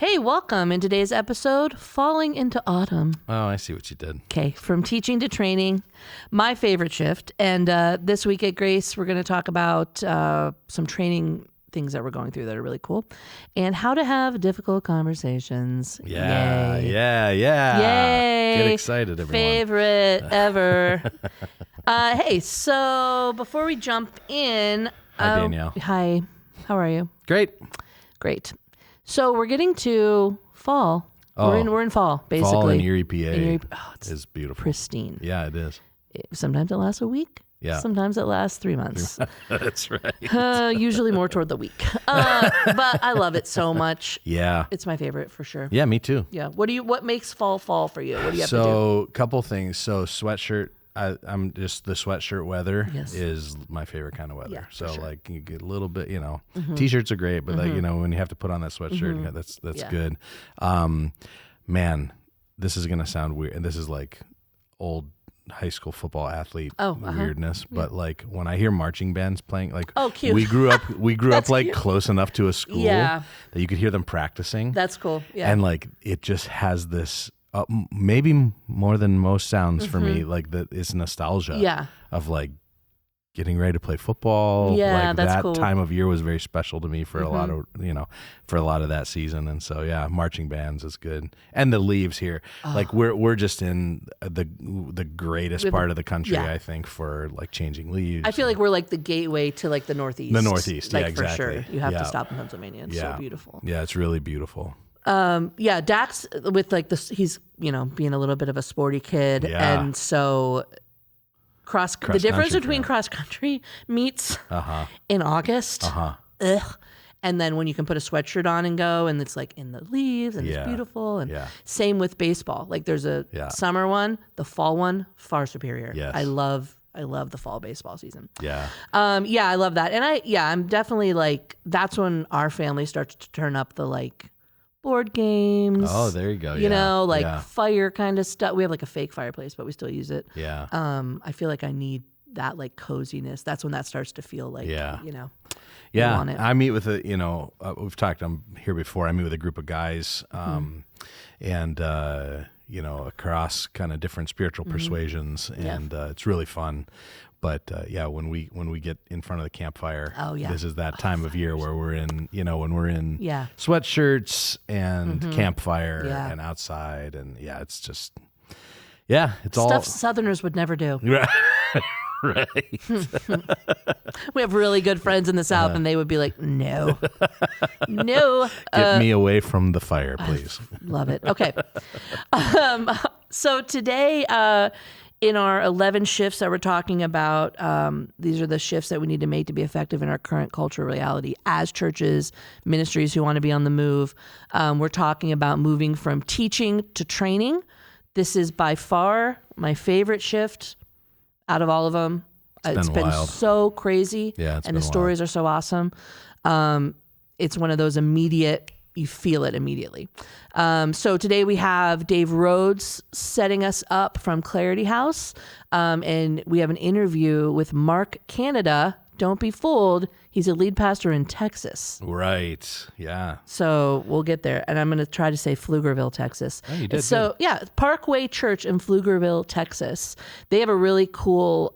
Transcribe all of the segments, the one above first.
Hey, welcome. In today's episode, Falling into Autumn. Oh, I see what you did. Okay, from teaching to training, my favorite shift. And this week at Grace, we're going to talk about some training things that we're going through that are really cool and how to have difficult conversations. Yeah, Yay. yeah. Yay. Get excited, everyone. Favorite ever. Hey, so before we jump in. Hi, Danielle. Hi, how are you? Great. Great. So we're getting to fall. Oh, we're in fall, basically. Fall in Erie, PA it's is beautiful. pristine. Yeah, it is. Sometimes it lasts a week. Yeah. Sometimes it lasts 3 months. That's right. Usually more toward the week. But I love it so much. Yeah. It's my favorite for sure. Yeah, me too. Yeah. What makes fall for you? What do you have to do? So, couple things. So, sweatshirt. I'm just the sweatshirt weather Yes. is my favorite kind of weather. Yeah, so, for sure. like, you get a little bit, t-shirts are great, but like, when you have to put on that sweatshirt, yeah, that's Yeah. good. Man, this is gonna sound weird, and this is like old high school football athlete weirdness, but like when I hear marching bands playing, like, cute. we grew up like cute. close enough to a school Yeah. that you could hear them practicing. That's cool. Yeah. And like it just has this maybe more than most sounds for me, like that is nostalgia. Yeah. Of like getting ready to play football. Yeah, like that's that cool. time of year was very special to me for a lot of that season. And so yeah, marching bands is good. And the leaves here, like we're just in the greatest part of the country, yeah. I think, for like changing leaves. I feel like we're like the gateway to like the Northeast. The Northeast, like, yeah, exactly. For sure. You have Yeah. to stop in Pennsylvania. It's so beautiful. Yeah, it's really beautiful. Yeah, Dax with like this, he's being a little bit of a sporty kid, Yeah. and so the difference between cross country meets in August, and then when you can put a sweatshirt on and go, and it's like in the leaves and it's beautiful, and same with baseball. Like there's a summer one, the fall one far superior. Yes. I love the fall baseball season. Yeah. Yeah, I love that, and I'm definitely like that's when our family starts to turn up the like board games. Oh, there you go. You know, like fire kind of stuff. We have like a fake fireplace, but we still use it. Yeah. I feel like I need that like coziness. That's when that starts to feel like, Yeah. I want it. I meet with we've talked here before. I meet with a group of guys, and across kind of different spiritual persuasions, and it's really fun. But when we get in front of the campfire, this is that time of year where we're in, when we're in sweatshirts and campfire and outside, and it's just, it's all stuff Southerners would never do. Right. We have really good friends in the South, and they would be like, no. Get me away from the fire, please. Love it. Okay. So today, in our 11 shifts that we're talking about, these are the shifts that we need to make to be effective in our current cultural reality as churches, ministries who want to be on the move. We're talking about moving from teaching to training. This is by far my favorite shift out of all of them. It's been wild. So crazy. Yeah, and the stories are so awesome. It's one of those immediate, you feel it immediately. So today we have Dave Rhodes setting us up from Clarity House. And we have an interview with Mark Canada. Don't be fooled. He's a lead pastor in Texas. Right. Yeah. So we'll get there. And I'm going to try to say Pflugerville, Texas. Oh, you did. So, Parkway Church in Pflugerville, Texas. They have a really cool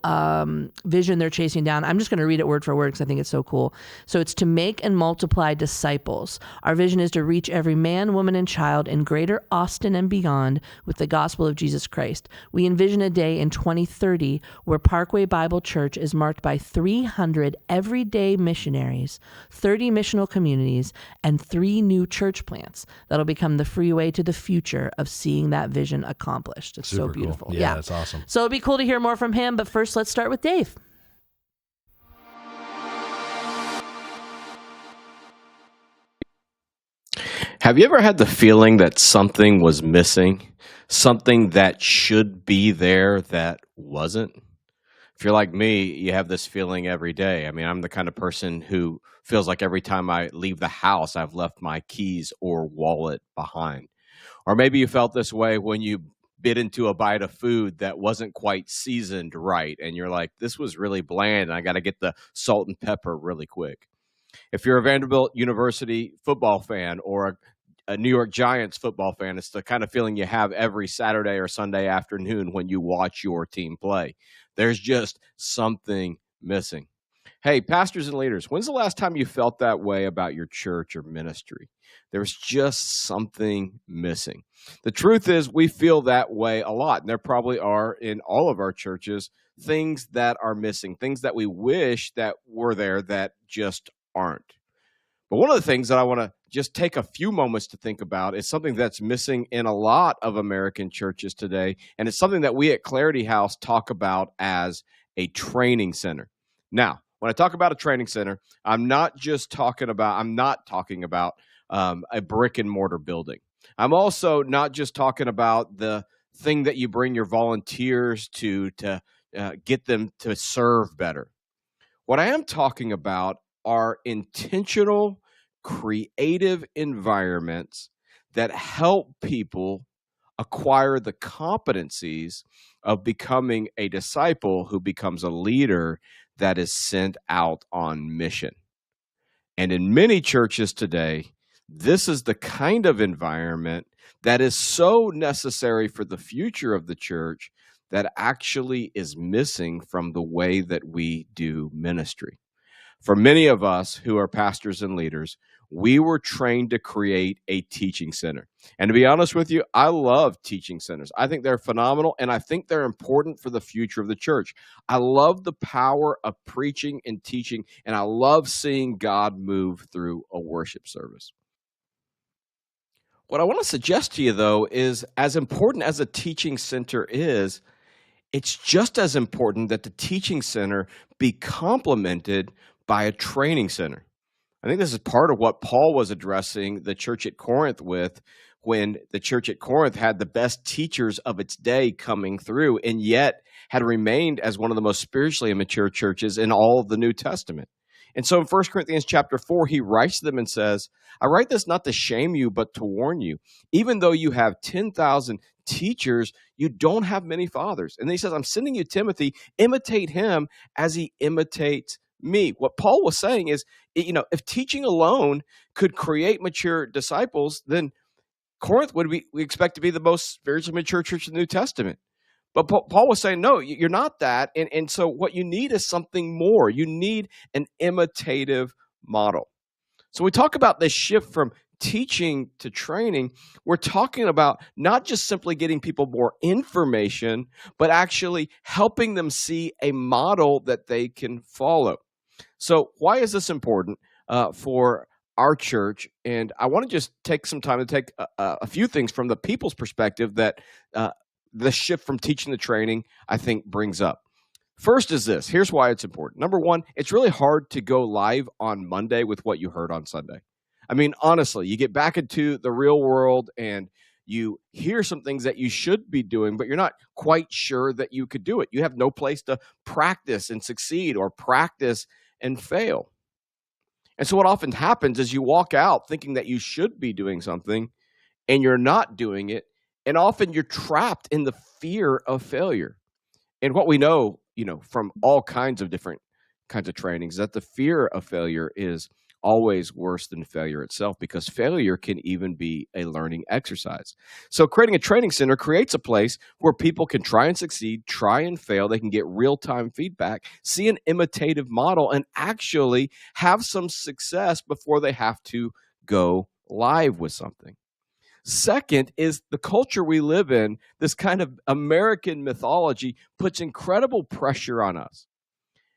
vision they're chasing down. I'm just going to read it word for word because I think it's so cool. So it's to make and multiply disciples. Our vision is to reach every man, woman, and child in greater Austin and beyond with the gospel of Jesus Christ. We envision a day in 2030 where Parkway Bible Church is marked by 300 everyday missionaries, 30 missional communities, and 3 new church plants that'll become the freeway to the future of seeing that vision accomplished. It's Super so beautiful. Cool. Yeah, that's awesome. So it'd be cool to hear more from him, but first let's start with Dave. Have you ever had the feeling that something was missing? Something that should be there that wasn't? If you're like me, you have this feeling every day. I mean, I'm the kind of person who feels like every time I leave the house, I've left my keys or wallet behind. Or maybe you felt this way when you bit into a bite of food that wasn't quite seasoned right. And you're like, this was really bland, and I got to get the salt and pepper really quick. If you're a Vanderbilt University football fan or a New York Giants football fan. It's the kind of feeling you have every Saturday or Sunday afternoon when you watch your team play. There's just something missing. Hey, pastors and leaders, when's the last time you felt that way about your church or ministry? There's just something missing. The truth is we feel that way a lot, and there probably are in all of our churches things that are missing, things that we wish that were there that just aren't. But one of the things that I want to just take a few moments to think about is something that's missing in a lot of American churches today, and it's something that we at Clarity House talk about as a training center. Now, when I talk about a training center, I'm not talking about a brick and mortar building. I'm also not just talking about the thing that you bring your volunteers to get them to serve better. What I am talking about are intentional, creative environments that help people acquire the competencies of becoming a disciple who becomes a leader that is sent out on mission. And in many churches today, this is the kind of environment that is so necessary for the future of the church that actually is missing from the way that we do ministry. For many of us who are pastors and leaders, we were trained to create a teaching center. And to be honest with you, I love teaching centers. I think they're phenomenal, and I think they're important for the future of the church. I love the power of preaching and teaching, and I love seeing God move through a worship service. What I want to suggest to you, though, is as important as a teaching center is, it's just as important that the teaching center be complemented by a training center. I think this is part of what Paul was addressing the church at Corinth with when the church at Corinth had the best teachers of its day coming through and yet had remained as one of the most spiritually immature churches in all of the New Testament. And so in 1 Corinthians chapter 4, he writes to them and says, I write this not to shame you, but to warn you. Even though you have 10,000 teachers, you don't have many fathers. And then he says, I'm sending you Timothy, imitate him as he imitates me. What Paul was saying is, if teaching alone could create mature disciples, then Corinth we expect to be the most spiritually mature church in the New Testament. But Paul was saying, no, you're not that. And so what you need is something more. You need an imitative model. So we talk about this shift from teaching to training. We're talking about not just simply getting people more information, but actually helping them see a model that they can follow. So why is this important for our church? And I want to just take some time to take a few things from the people's perspective that the shift from teaching to training, I think, brings up. First is this. Here's why it's important. Number one, it's really hard to go live on Monday with what you heard on Sunday. I mean, honestly, you get back into the real world and you hear some things that you should be doing, but you're not quite sure that you could do it. You have no place to practice and succeed or practice and fail. And so what often happens is you walk out thinking that you should be doing something and you're not doing it. And often you're trapped in the fear of failure. And what we know, from all kinds of different kinds of trainings, is that the fear of failure is always worse than failure itself, because failure can even be a learning exercise. So creating a training center creates a place where people can try and succeed, try and fail. They can get real-time feedback, see an imitative model, and actually have some success before they have to go live with something. Second is the culture we live in. This kind of American mythology puts incredible pressure on us.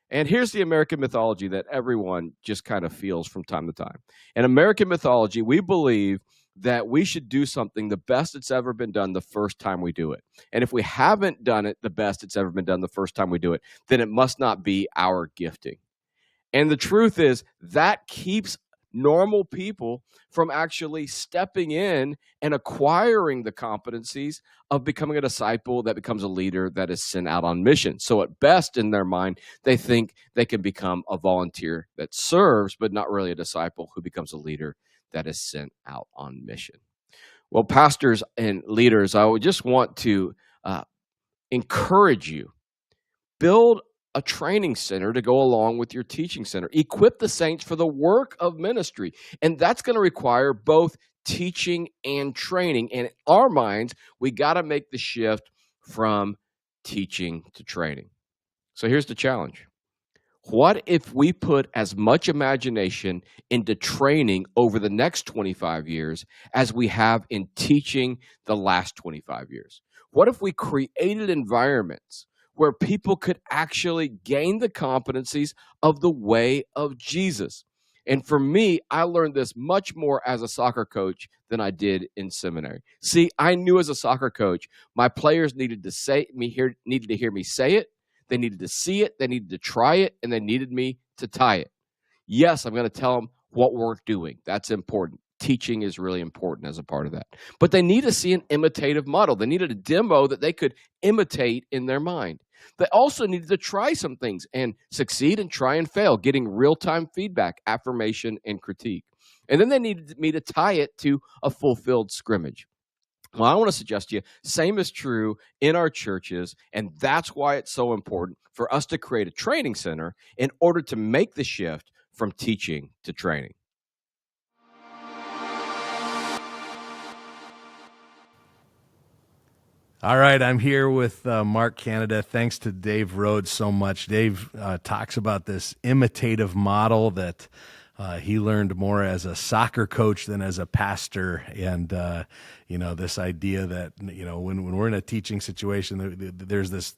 And here's the American mythology that everyone just kind of feels from time to time. In American mythology, we believe that we should do something the best it's ever been done the first time we do it. And if we haven't done it the best it's ever been done the first time we do it, then it must not be our gifting. And the truth is that keeps normal people from actually stepping in and acquiring the competencies of becoming a disciple that becomes a leader that is sent out on mission. So at best, in their mind, they think they can become a volunteer that serves, but not really a disciple who becomes a leader that is sent out on mission. Well, pastors and leaders, I would just want to encourage you, build a training center to go along with your teaching center. Equip the saints for the work of ministry. And that's going to require both teaching and training. And in our minds, we got to make the shift from teaching to training. So here's the challenge. What if we put as much imagination into training over the next 25 years as we have in teaching the last 25 years? What if we created environments where people could actually gain the competencies of the way of Jesus? And for me, I learned this much more as a soccer coach than I did in seminary. See, I knew as a soccer coach, my players needed to hear me say it. They needed to see it, they needed to try it, and they needed me to tie it. Yes, I'm going to tell them what we're doing. That's important. Teaching is really important as a part of that. But they need to see an imitative model. They needed a demo that they could imitate in their mind. They also needed to try some things and succeed and try and fail, getting real-time feedback, affirmation, and critique. And then they needed me to tie it to a fulfilled scrimmage. Well, I want to suggest to you, same is true in our churches, and that's why it's so important for us to create a training center in order to make the shift from teaching to training. All right, I'm here with Mark Canada. Thanks to Dave Rhodes so much. Dave talks about this imitative model that he learned more as a soccer coach than as a pastor. And, this idea that, when we're in a teaching situation, there's this,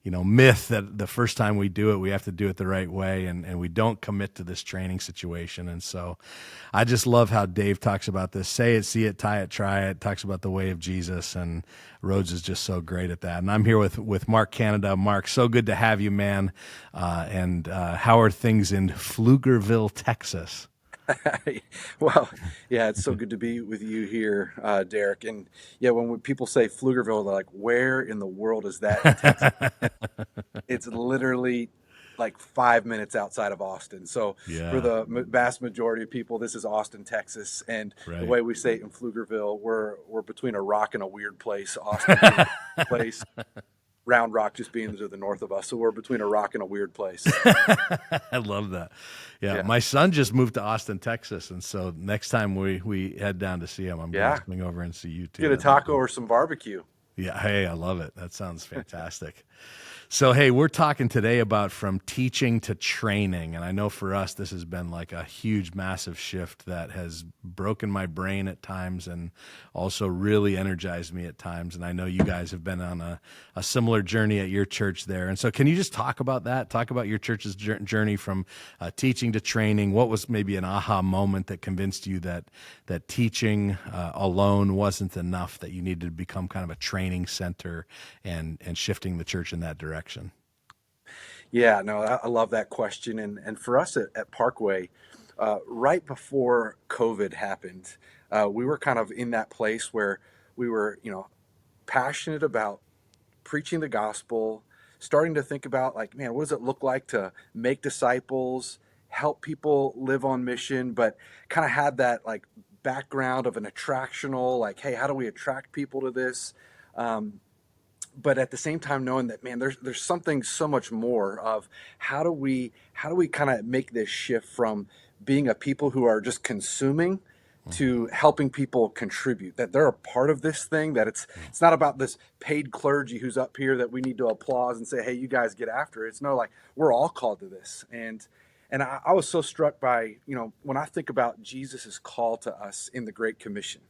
myth that the first time we do it, we have to do it the right way, and we don't commit to this training situation. And so I just love how Dave talks about this. Say it, see it, tie it, try it, talks about the way of Jesus, and Rhodes is just so great at that. And I'm here with Mark Canada. Mark, so good to have you, man. And how are things in Pflugerville, Texas? Well, yeah, it's so good to be with you here, Derek. And yeah, when people say Pflugerville, they're like, where in the world is that in Texas? It's literally like 5 minutes outside of Austin. So for the vast majority of people, this is Austin, Texas. And the way we say it in Pflugerville, we're between a rock and a weird place. Austin being a weird place, Round Rock just being to the north of us. So we're between a rock and a weird place. I love that. Yeah, my son just moved to Austin, Texas, and so next time we head down to see him, I'm going to swing over and see you too. Get a taco or some barbecue. Yeah, hey, I love it. That sounds fantastic. So, hey, we're talking today about from teaching to training. And I know for us, this has been like a huge, massive shift that has broken my brain at times and also really energized me at times. And I know you guys have been on a similar journey at your church there. And so can you just talk about that? Talk about your church's journey from teaching to training. What was maybe an aha moment that convinced you that teaching alone wasn't enough, that you needed to become kind of a training center and shifting the church in that direction? Yeah, no, I love that question. And for us at Parkway, right before COVID happened, we were kind of in that place where we were, passionate about preaching the gospel, starting to think about like, man, what does it look like to make disciples, help people live on mission, but kind of had that like background of an attractional, like, hey, how do we attract people to this? But at the same time, knowing that, man, there's something so much more of how do we kind of make this shift from being a people who are just consuming to helping people contribute, that they're a part of this thing, that it's not about this paid clergy who's up here that we need to applause and say, hey, you guys get after it. It's no, like, we're all called to this. And I was so struck by, when I think about Jesus's call to us in the Great Commission,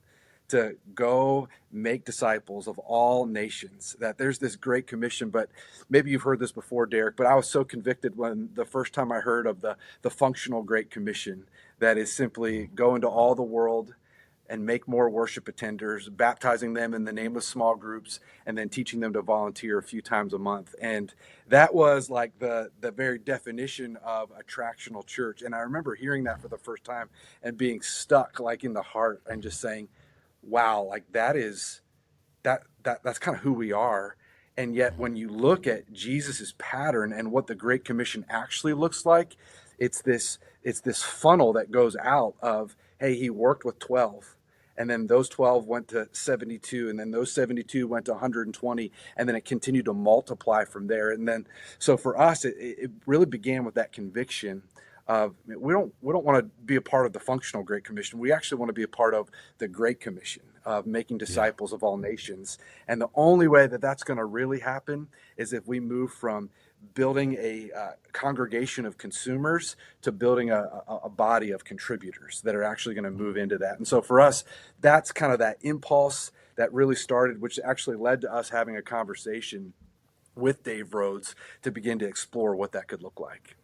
to go make disciples of all nations, that there's this great commission. But maybe you've heard this before, Derek, but I was so convicted when the first time I heard of the functional Great Commission, that is simply go into all the world and make more worship attenders, baptizing them in the name of small groups, and then teaching them to volunteer a few times a month. And that was like the very definition of attractional church. And I remember hearing that for the first time and being stuck like in the heart and just saying, wow, like that's kind of who we are. And yet when you look at Jesus's pattern and what the Great Commission actually looks like, it's this funnel that goes out of, hey, he worked with 12, and then those 12 went to 72, and then those 72 went to 120, and then it continued to multiply from there. And then, so for us, it really began with that conviction We don't want to be a part of the functional Great Commission. We actually want to be a part of the Great Commission of making Yeah. disciples of all nations. And the only way that that's going to really happen is if we move from building a congregation of consumers to building a body of contributors that are actually going to move into that. And so for us, that's kind of that impulse that really started, which actually led to us having a conversation with Dave Rhodes to begin to explore what that could look like.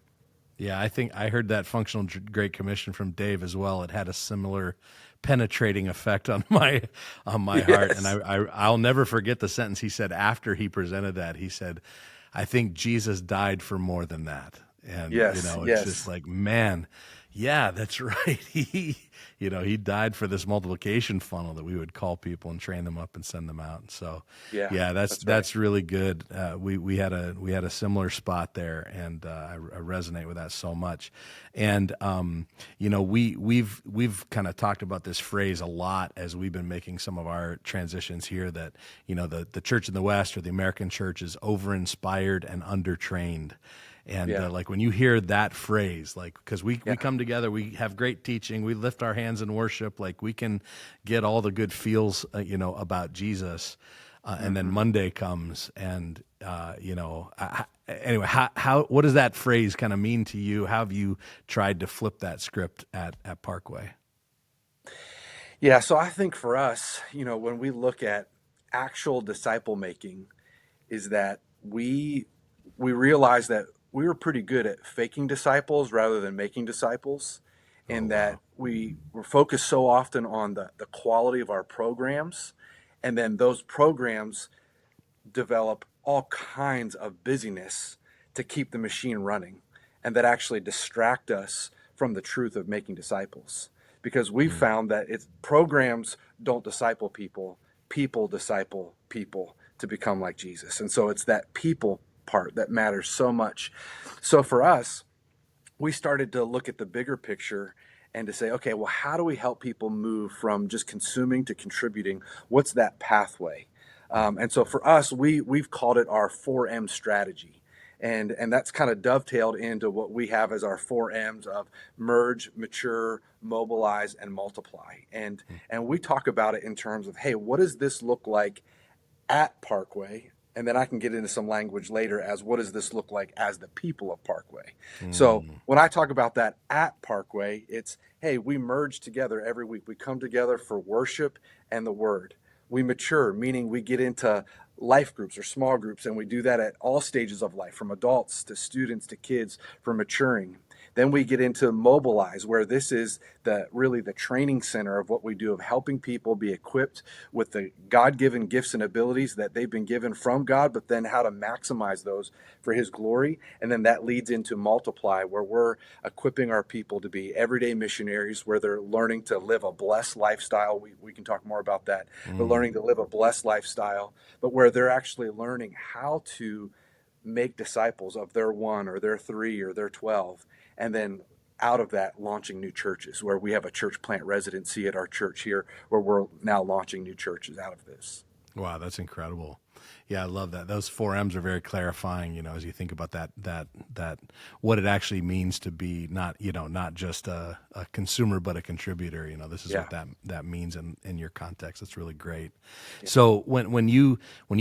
Yeah, I think I heard that functional Great Commission from Dave as well. It had a similar penetrating effect on my heart, and Yes. I'll never forget the sentence he said after he presented that. He said, "I think Jesus died for more than that." And Yes. it's just Yes. like, man, yeah, that's right. He died for this multiplication funnel that we would call people and train them up and send them out. And so, Yeah. yeah, that's That's right. really good. We had a similar spot there, and I resonate with that so much. And we've kind of talked about this phrase a lot as we've been making some of our transitions here. That the church in the West, or the American church, is over inspired and undertrained. And Yeah. like when you hear that phrase, like, because we Yeah. come together, we have great teaching, we lift our hands in worship, like we can get all the good feels, about Jesus. And then Monday comes, and anyway, how what does that phrase kind of mean to you? How have you tried to flip that script at Parkway? Yeah. So I think for us, when we look at actual disciple making, is that we realize that we were pretty good at faking disciples rather than making disciples, Oh, and that wow. we were focused so often on the quality of our programs, and then those programs develop all kinds of busyness to keep the machine running, and that actually distract us from the truth of making disciples, because we Mm. found that it's programs don't disciple people, people disciple people to become like Jesus. And so it's that people part that matters so much. So for us, we started to look at the bigger picture and to say, okay, well, how do we help people move from just consuming to contributing? What's that pathway? And so for us, we've called it our 4M strategy. And that's kind of dovetailed into what we have as our 4M's of merge, mature, mobilize, and multiply. And we talk about it in terms of, hey, what does this look like at Parkway? And then I can get into some language later as what does this look like as the people of Parkway? So Mm. when I talk about that at Parkway, it's, hey, we merge together every week. We come together for worship and the word. We mature, meaning we get into life groups or small groups, and we do that at all stages of life, from adults to students to kids, for maturing. Then we get into mobilize, where this is really the training center of what we do, of helping people be equipped with the God-given gifts and abilities that they've been given from God, but then how to maximize those for his glory. And then that leads into multiply, where we're equipping our people to be everyday missionaries, where they're learning to live a blessed lifestyle. We can talk more about that, but Mm. learning to live a blessed lifestyle, but where they're actually learning how to make disciples of their one or their three or their 12. And then out of that, launching new churches, where we have a church plant residency at our church here, where we're now launching new churches out of this. Wow, that's incredible. Yeah, I love that. Those 4M's are very clarifying, as you think about that what it actually means to be not just a consumer, but a contributor. This is Yeah. what that means in your context. It's really great. Yeah. So when you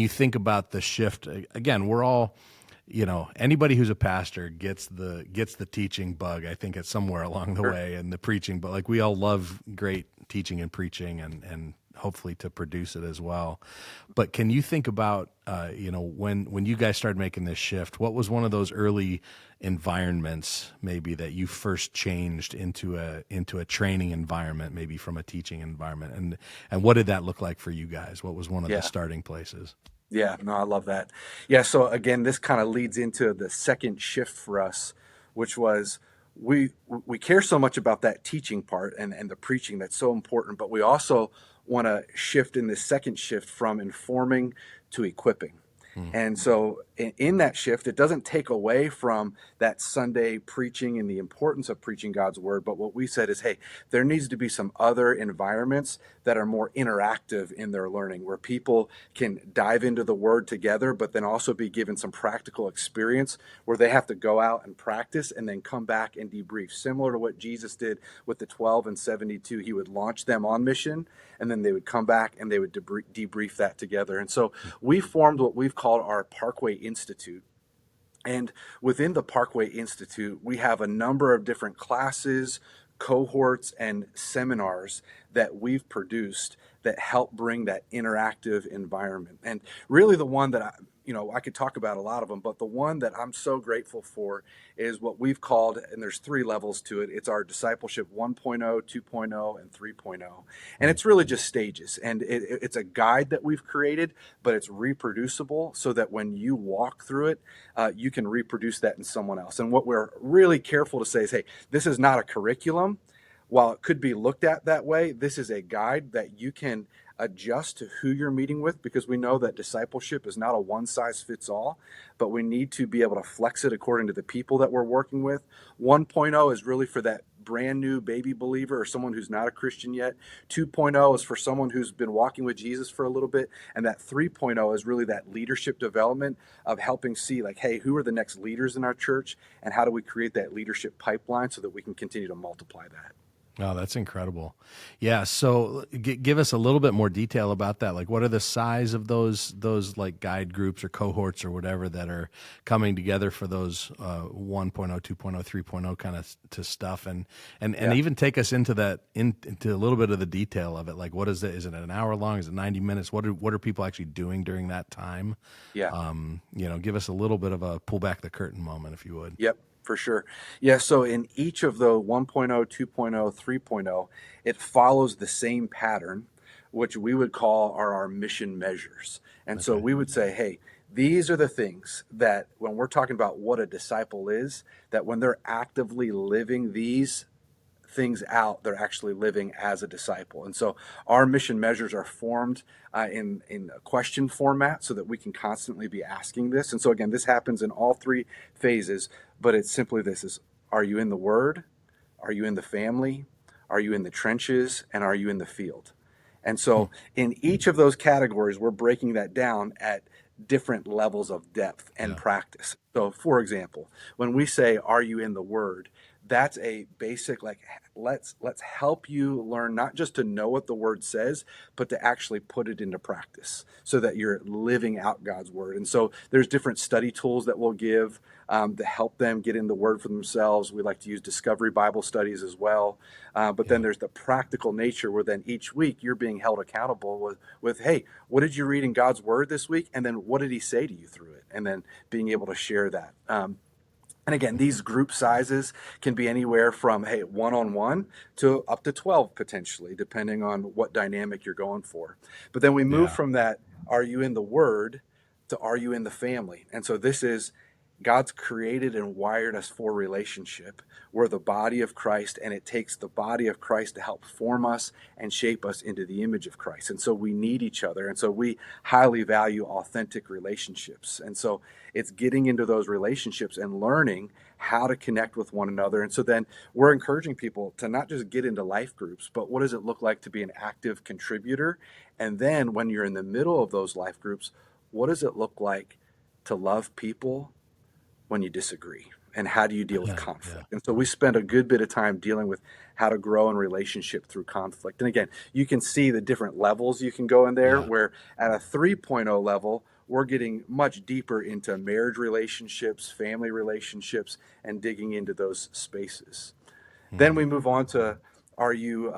think about the shift, again, we're all, anybody who's a pastor gets the teaching bug. I think it's somewhere along the Sure. way, and the preaching, but like we all love great teaching and preaching, and hopefully to produce it as well. But can you think about, when you guys started making this shift, what was one of those early environments maybe that you first changed into a training environment, maybe from a teaching environment, and what did that look like for you guys? What was one of the Yeah. starting places? Yeah, no, I love that. Yeah, so again, this kind of leads into the second shift for us, which was we care so much about that teaching part and the preaching that's so important, but we also want to shift in this second shift from informing to equipping. Mm. And so in that shift, it doesn't take away from that Sunday preaching and the importance of preaching God's word. But what we said is, hey, there needs to be some other environments that are more interactive in their learning, where people can dive into the word together, but then also be given some practical experience where they have to go out and practice and then come back and debrief. Similar to what Jesus did with the 12 and 72, he would launch them on mission, and then they would come back and they would debrief that together. And so we formed what we've called our Parkway Institute. And within the Parkway Institute, we have a number of different classes, cohorts, and seminars that we've produced that help bring that interactive environment. And really the one that I could talk about a lot of them, but the one that I'm so grateful for is what we've called, and there's 3 levels to it. It's our discipleship 1.0, 2.0, and 3.0. And it's really just stages. And it's a guide that we've created, but it's reproducible so that when you walk through it, you can reproduce that in someone else. And what we're really careful to say is, hey, this is not a curriculum. While it could be looked at that way, this is a guide that you can adjust to who you're meeting with, because we know that discipleship is not a one size fits all, but we need to be able to flex it according to the people that we're working with. 1.0 is really for that brand new baby believer or someone who's not a Christian yet. 2.0 is for someone who's been walking with Jesus for a little bit. And that 3.0 is really that leadership development of helping see, like, hey, who are the next leaders in our church, and how do we create that leadership pipeline so that we can continue to multiply that. Oh, that's incredible. Yeah. So give us a little bit more detail about that. Like, what are the size of those like guide groups or cohorts or whatever that are coming together for those 1.0, 2.0, 3.0 kind of to stuff, and even take us into into a little bit of the detail of it. Like, what is it? Is it an hour long? Is it 90 minutes? What are people actually doing during that time? Yeah. Give us a little bit of a pull back the curtain moment, if you would. Yep. For sure. Yeah. So in each of the 1.0, 2.0, 3.0, it follows the same pattern, which we would call are our mission measures. And so we would say, hey, these are the things that when we're talking about what a disciple is, that when they're actively living these things out, they're actually living as a disciple. And so our mission measures are formed in a question format so that we can constantly be asking this. And so again, this happens in all 3 phases, but it's simply this: is, are you in the Word? Are you in the family? Are you in the trenches? And are you in the field? And so in each of those categories, we're breaking that down at different levels of depth and practice. So for example, when we say, are you in the Word? That's a basic, like, let's help you learn not just to know what the word says, but to actually put it into practice so that you're living out God's word. And so there's different study tools that we'll give to help them get in the word for themselves. We like to use discovery Bible studies as well. But then there's the practical nature where then each week you're being held accountable with, hey, what did you read in God's word this week? And then what did he say to you through it? And then being able to share that. And again, these group sizes can be anywhere from, hey, 1-on-1 to up to 12 potentially, depending on what dynamic you're going for. But then we move from that, are you in the Word, to are you in the family? And so this is, God's created and wired us for relationship. We're the body of Christ, and it takes the body of Christ to help form us and shape us into the image of Christ. And so we need each other. And so we highly value authentic relationships. And so it's getting into those relationships and learning how to connect with one another. And so then we're encouraging people to not just get into life groups, but what does it look like to be an active contributor? And then when you're in the middle of those life groups, what does it look like to love people when you disagree, and how do you deal with conflict? And so we spend a good bit of time dealing with how to grow in relationship through conflict. And again, you can see the different levels you can go in there, where at a 3.0 level, we're getting much deeper into marriage relationships, family relationships, and digging into those spaces. Then we move on to, are you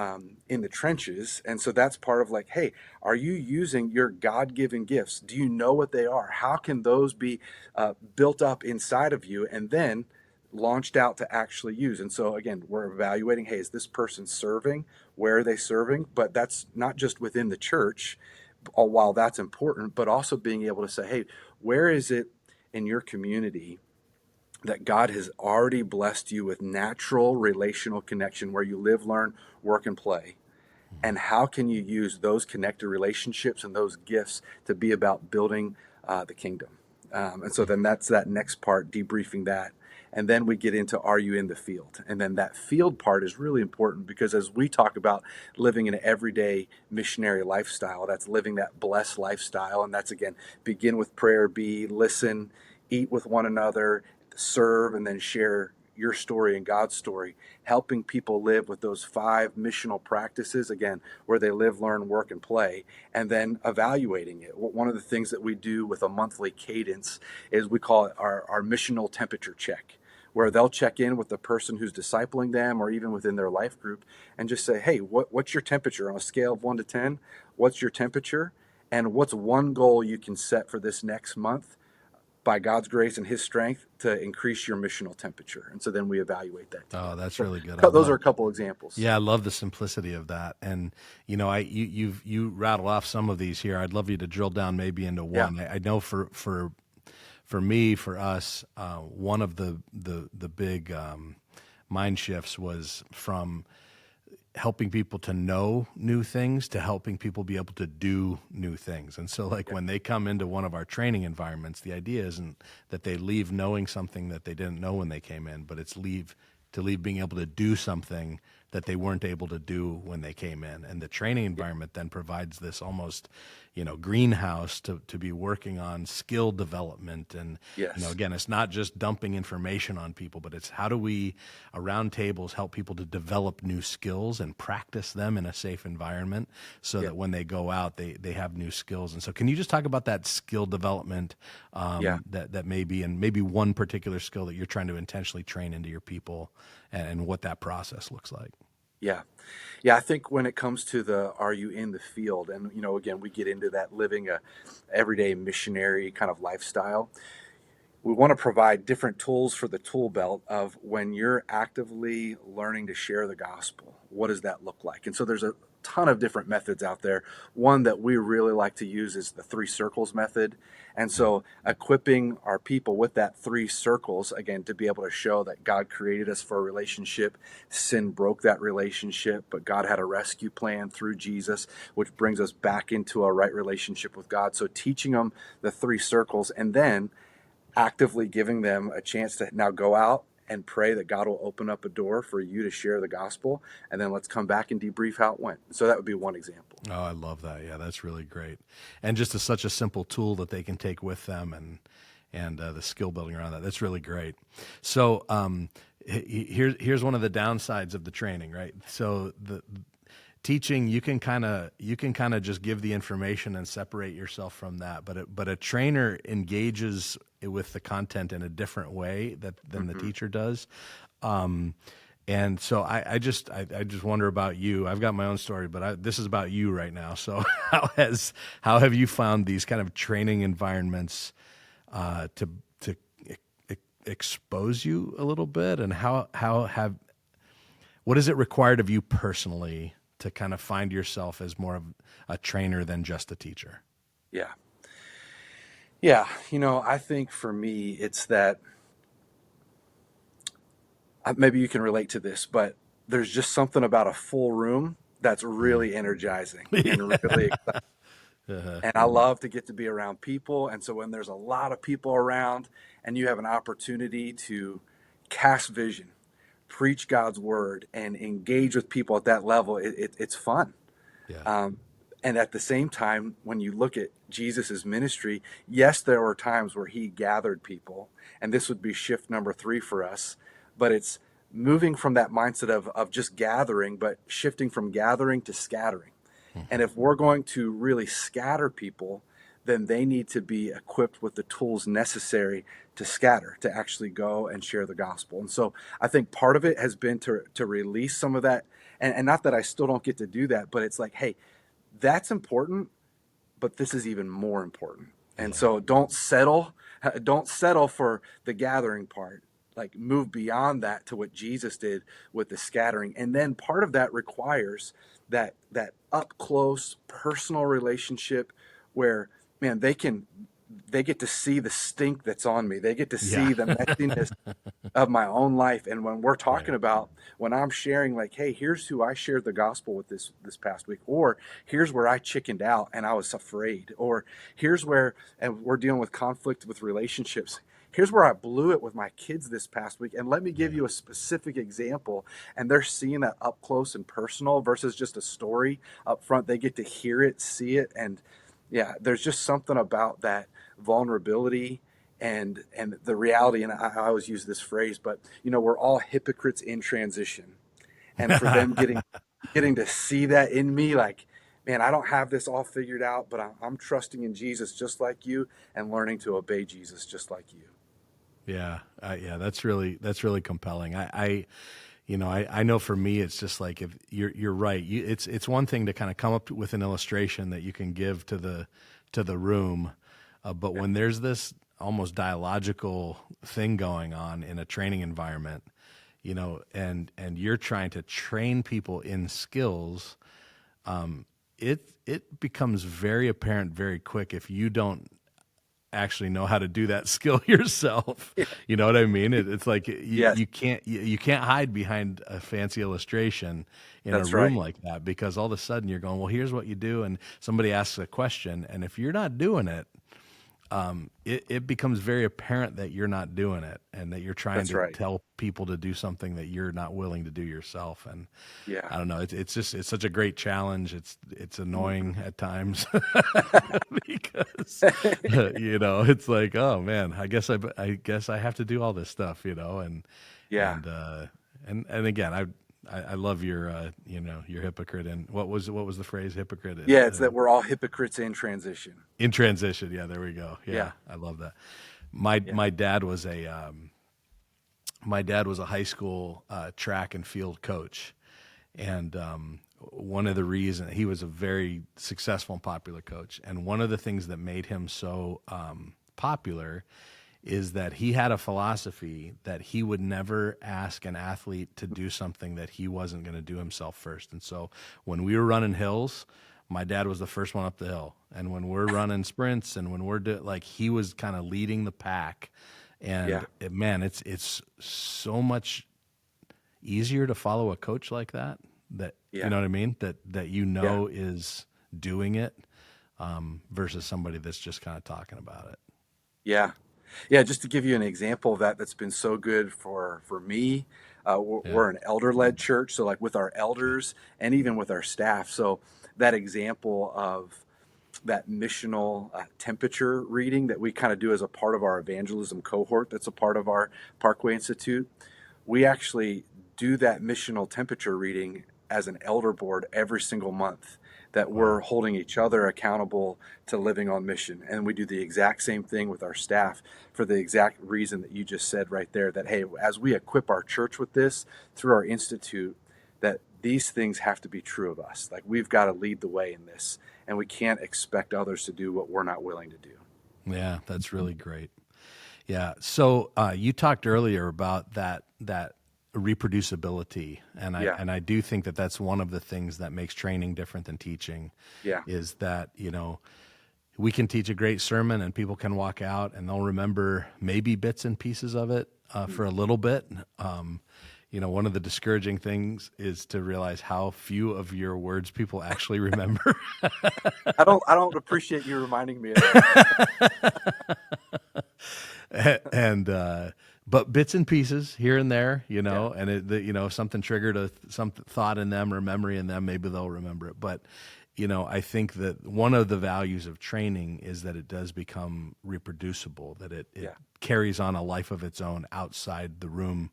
in the trenches? And so that's part of, like, hey, are you using your God-given gifts? Do you know what they are? How can those be built up inside of you and then launched out to actually use? And so again, we're evaluating, hey, is this person serving? Where are they serving? But that's not just within the church, while that's important, but also being able to say, hey, where is it in your community that God has already blessed you with natural relational connection where you live, learn, work, and play? And how can you use those connected relationships and those gifts to be about building the kingdom? And so then that's that next part, debriefing that. And then we get into, are you in the field? And then that field part is really important, because as we talk about living an everyday missionary lifestyle, that's living that blessed lifestyle. And that's, again, begin with prayer, listen, eat with one another, serve, and then share your story and God's story, helping people live with those 5 missional practices, again, where they live, learn, work, and play, and then evaluating it. One of the things that we do with a monthly cadence is we call it our missional temperature check, where they'll check in with the person who's discipling them, or even within their life group, and just say, hey, what's your temperature on a scale of 1 to 10? What's your temperature? And what's one goal you can set for this next month by God's grace and his strength to increase your missional temperature? And so then we evaluate that together. Oh, that's So really good. those are a couple examples. Yeah, I love the simplicity of that. And you rattle off some of these here. I'd love you to drill down maybe into one. Yeah. I know for me, for us, one of the big mind shifts was from helping people to know new things to helping people be able to do new things. And so when they come into one of our training environments, the idea isn't that they leave knowing something that they didn't know when they came in, but it's leave being able to do something that they weren't able to do when they came in. And the training environment then provides this almost, greenhouse to be working on skill development. And, Yes. again, it's not just dumping information on people, but it's how do we, around tables, help people to develop new skills and practice them in a safe environment so that when they go out, they have new skills. And so can you just talk about that skill development that may be, and maybe one particular skill that you're trying to intentionally train into your people, and what that process looks like? Yeah. Yeah, I think when it comes to the are you in the field, and again, we get into that living a everyday missionary kind of lifestyle. We want to provide different tools for the tool belt of when you're actively learning to share the gospel. What does that look like? And so there's a ton of different methods out there. One that we really like to use is the 3 circles method. And so equipping our people with that 3 circles, again, to be able to show that God created us for a relationship. Sin broke that relationship, but God had a rescue plan through Jesus, which brings us back into a right relationship with God. So teaching them the 3 circles, and then actively giving them a chance to now go out and pray that God will open up a door for you to share the gospel, and then let's come back and debrief how it went. So that would be one example. Oh, I love that. Yeah, that's really great. And just such a simple tool that they can take with them, and the skill building around that. That's really great. So here's one of the downsides of the training, right? So the teaching, you can kind of just give the information and separate yourself from that, but a trainer engages with the content in a different way than the teacher does. And so I just wonder about you. I've got my own story, but this is about you right now. So how have you found these kind of training environments to expose you a little bit, and what is it required of you personally to kind of find yourself as more of a trainer than just a teacher? Yeah. Yeah. I think for me, it's that maybe you can relate to this, but there's just something about a full room that's really energizing and really exciting. And I love to get to be around people. And so when there's a lot of people around and you have an opportunity to cast vision, preach God's word, and engage with people at that level, it's fun. Yeah. And at the same time, when you look at Jesus's ministry, yes, there were times where he gathered people, and this would be shift number 3 for us, but it's moving from that mindset of just gathering, but shifting from gathering to scattering. And if we're going to really scatter people, then they need to be equipped with the tools necessary to scatter, to actually go and share the gospel. And so I think part of it has been to release some of that. And not that I still don't get to do that, but it's like, hey, that's important, but this is even more important. And so don't settle for the gathering part. Like, move beyond that to what Jesus did with the scattering. And then part of that requires that up close personal relationship where, man, they can they get to see the stink that's on me. They get to Yeah. see the messiness of my own life. And when we're talking Right. about, when I'm sharing, like, hey, here's who I shared the gospel with this past week, or here's where I chickened out and I was afraid, or here's where, and we're dealing with conflict with relationships. Here's where I blew it with my kids this past week. And let me give Yeah. you a specific example. And they're seeing that up close and personal versus just a story up front. They get to hear it, see it. And yeah, there's just something about that vulnerability and the reality. And I always use this phrase, but we're all hypocrites in transition. And for them getting to see that in me, like, man, I don't have this all figured out, but I'm trusting in Jesus just like you and learning to obey Jesus just like you. Yeah, yeah, that's really compelling. I know for me, it's just like if you're right. It's one thing to kind of come up with an illustration that you can give to the room, but Yeah. when there's this almost dialogical thing going on in a training environment, and you're trying to train people in skills, it becomes very apparent very quick if you don't actually know how to do that skill yourself. Yeah. You know what I mean? It's like Yes, you can't hide behind a fancy illustration in a that's room right. like that, because all of a sudden you're going, well, here's what you do, and somebody asks a question, and if you're not doing it, it becomes very apparent that you're not doing it, and that you're trying That's to right. tell people to do something that you're not willing to do yourself. And Yeah. I don't know, it's such a great challenge. It's Mhm. annoying at times because it's like, oh man, I guess I have to do all this stuff, Yeah. and uh, and again, I love your hypocrite, and what was the phrase, hypocrite Yeah. It's that we're all hypocrites in transition. in transition. Yeah, there we go. Yeah. Yeah, I love that. My Yeah. my dad was a my dad was a high school track and field coach, and one of the reasons he was a very successful and popular coach, and one of the things that made him so popular is that he had a philosophy that he would never ask an athlete to do something that he wasn't going to do himself first. And so when we were running hills, my dad was the first one up the hill. And when we're running sprints and when like he was kind of leading the pack. Yeah. And man, it's so much easier to follow a coach like that, you Yeah. know what I mean? That Yeah. is doing it, versus somebody that's just kind of talking about it. Yeah. Yeah. Just to give you an example of that, that's been so good for me. Yeah. We're an elder-led church, so like with our Okay. elders and even with our staff. So that example of that missional temperature reading that we kind of do as a part of our evangelism cohort, that's a part of our Parkway Institute. We actually do that missional temperature reading as an elder board every single month, that we're Wow. holding each other accountable to living on mission. And we do the exact same thing with our staff for the exact reason that you just said right there, that, hey, as we equip our church with this through our institute, that these things have to be true of us. Like, we've got to lead the way in this, and we can't expect others to do what we're not willing to do. Yeah, that's really great. Yeah. So you talked earlier about that reproducibility, and I Yeah. and I do think that that's one of the things that makes training different than teaching, Yeah. is that we can teach a great sermon and people can walk out and they'll remember maybe bits and pieces of it for a little bit. One of the discouraging things is to realize how few of your words people actually remember. I don't appreciate you reminding me of that. and but bits and pieces here and there, Yeah. and if something triggered some thought in them or memory in them, maybe they'll remember it. But I think that one of the values of training is that it does become reproducible, that it Yeah. carries on a life of its own outside the room,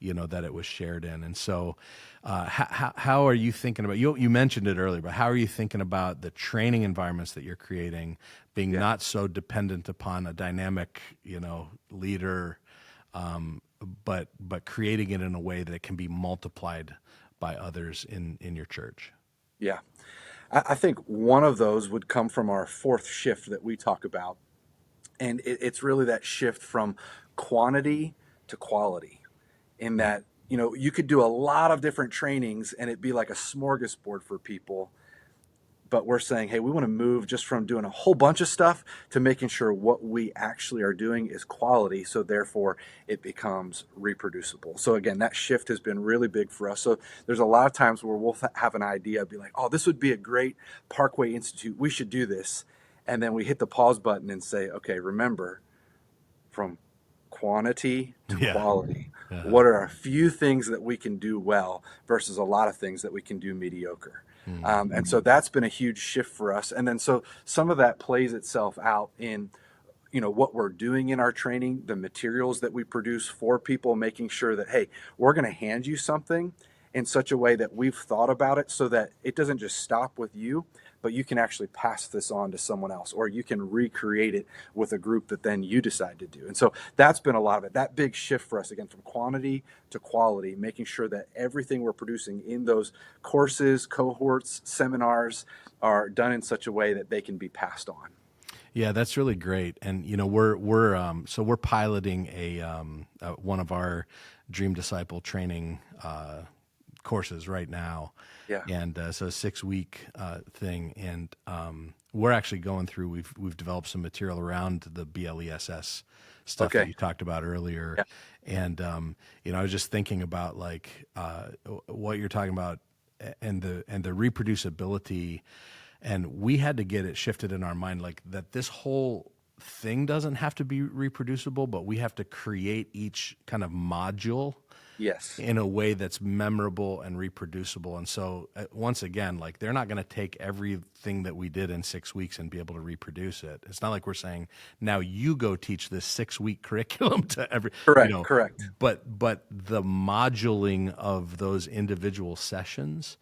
that it was shared in. And so, how are you thinking about, you mentioned it earlier, but how are you thinking about the training environments that you're creating being Yeah. not so dependent upon a dynamic, leader, but creating it in a way that it can be multiplied by others in your church? Yeah. I think one of those would come from our fourth shift that we talk about. And it's really that shift from quantity to quality, in Yeah. that, you could do a lot of different trainings and it'd be like a smorgasbord for people. but we're saying, hey, we want to move just from doing a whole bunch of stuff to making sure what we actually are doing is quality. So therefore it becomes reproducible. So again, that shift has been really big for us. So there's a lot of times where we'll have an idea, be like, oh, this would be a great Parkway Institute. We should do this. And then we hit the pause button and say, okay, remember, from quantity to Yeah. quality, Uh-huh. what are a few things that we can do well versus a lot of things that we can do mediocre? And so that's been a huge shift for us. And then so some of that plays itself out in what we're doing in our training, the materials that we produce for people, making sure that, hey, we're going to hand you something in such a way that we've thought about it so that it doesn't just stop with you, but you can actually pass this on to someone else, or you can recreate it with a group that then you decide to do. And so that's been a lot of it. That big shift for us, again, from quantity to quality, making sure that everything we're producing in those courses, cohorts, seminars are done in such a way that they can be passed on. Yeah, that's really great. And we're piloting one of our Dream Disciple training courses right now. Yeah. And so a 6-week thing, and we're actually going through. We've developed some material around the BLESS stuff that you talked about earlier, Yeah. and I was just thinking about what you're talking about, and the reproducibility, and we had to get it shifted in our mind, like that this whole thing doesn't have to be reproducible, but we have to create each kind of module Yes. in a way that's memorable and reproducible. And so once again, like they're not going to take everything that we did in 6 weeks and be able to reproduce it. It's not like we're saying, now you go teach this 6-week curriculum to every, Correct. Correct. But the moduling of those individual sessions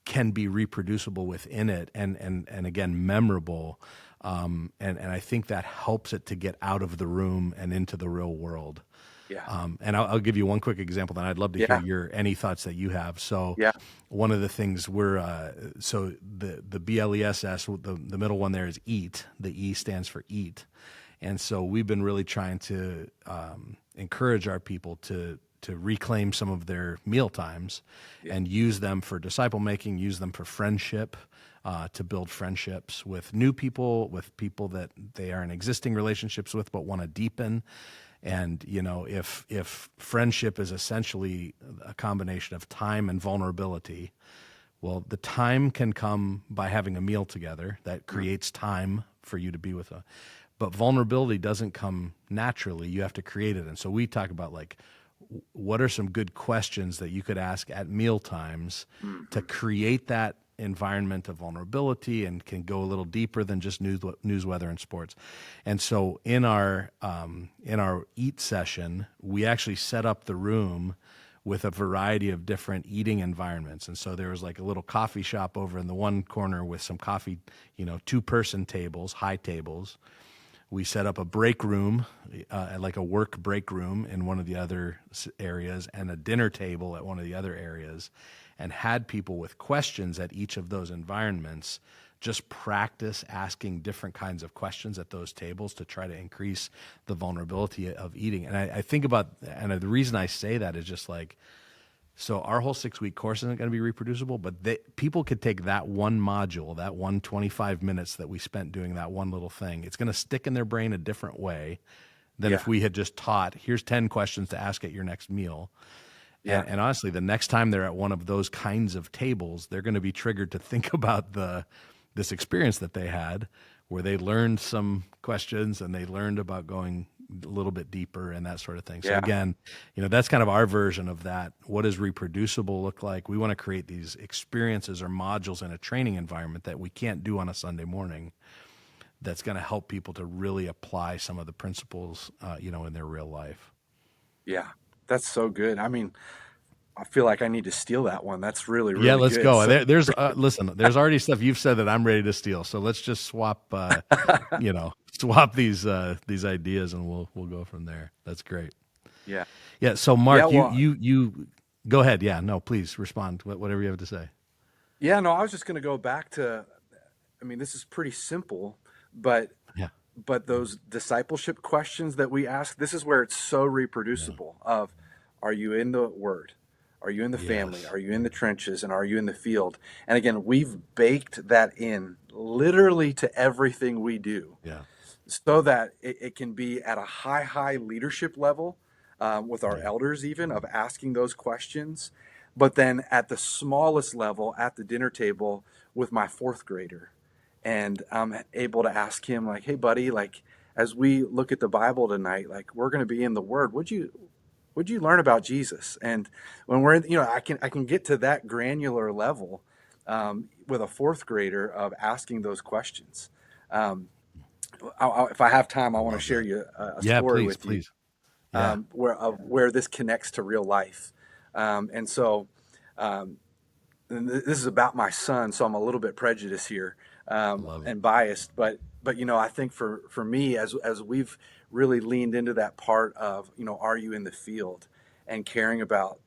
can be reproducible within it, and again, memorable. And I think that helps it to get out of the room and into the real world. Yeah. And I'll give you one quick example, then I'd love to hear any thoughts that you have. So one of the things so the BLESS, the middle one there is EAT. The E stands for EAT. And so we've been really trying to encourage our people to reclaim some of their meal times and use them for disciple making, use them for friendship, to build friendships with new people, with people that they are in existing relationships with but want to deepen. And, if friendship is essentially a combination of time and vulnerability, well, the time can come by having a meal together. That creates time for you to be with them. But vulnerability doesn't come naturally. You have to create it. And so we talk about what are some good questions that you could ask at meal times to create that environment of vulnerability, and can go a little deeper than just news, weather, and sports. And so in our EAT session, we actually set up the room with a variety of different eating environments. And so there was like a little coffee shop over in the one corner with some coffee, 2-person tables, high tables. We set up a break room, like a work break room in one of the other areas, and a dinner table at one of the other areas, and had people with questions at each of those environments just practice asking different kinds of questions at those tables to try to increase the vulnerability of eating. And I think about, and the reason I say that is just so our whole 6-week course isn't going to be reproducible, but people could take that one module, that 125 minutes that we spent doing that one little thing. It's going to stick in their brain a different way than if we had just taught, here's 10 questions to ask at your next meal. Yeah. And honestly, the next time they're at one of those kinds of tables, they're going to be triggered to think about this experience that they had, where they learned some questions and they learned about going a little bit deeper and that sort of thing. So again, that's kind of our version of that. What does reproducible look like? We want to create these experiences or modules in a training environment that we can't do on a Sunday morning, that's going to help people to really apply some of the principles, in their real life. Yeah. That's so good. I mean, I feel like I need to steal that one. That's really, really let's good. go. So, There's listen, there's already stuff you've said that I'm ready to steal. So let's just swap, swap these ideas, and we'll go from there. That's great. yeah. Yeah. So Mark, Yeah, well, you go ahead. Yeah. No, please respond. Whatever you have to say. Yeah, no, I was just going to go back to, this is pretty simple, but Yeah. those discipleship questions that we ask, this is where it's so reproducible of, are you in the Word? Are you in the family? Yes. Are you in the trenches? And are you in the field? And again, we've baked that in literally to everything we do Yeah. so that it can be at a high leadership level with our Yeah. elders, even of asking those questions. But then at the smallest level at the dinner table with my fourth grader. And I'm able to ask him, like, hey, buddy, like, as we look at the Bible tonight, like, we're going to be in the Word. What'd you learn about Jesus? And when we're in, I can get to that granular level with a fourth grader of asking those questions. Um, if I have time, I I want to love share that. you a Yeah, story please, with you please. Yeah. where this connects to real life. And so um, and this is about my son, so I'm a little bit prejudiced here I love it. and biased. But I think for me, as we've really leaned into that part of are you in the field and caring about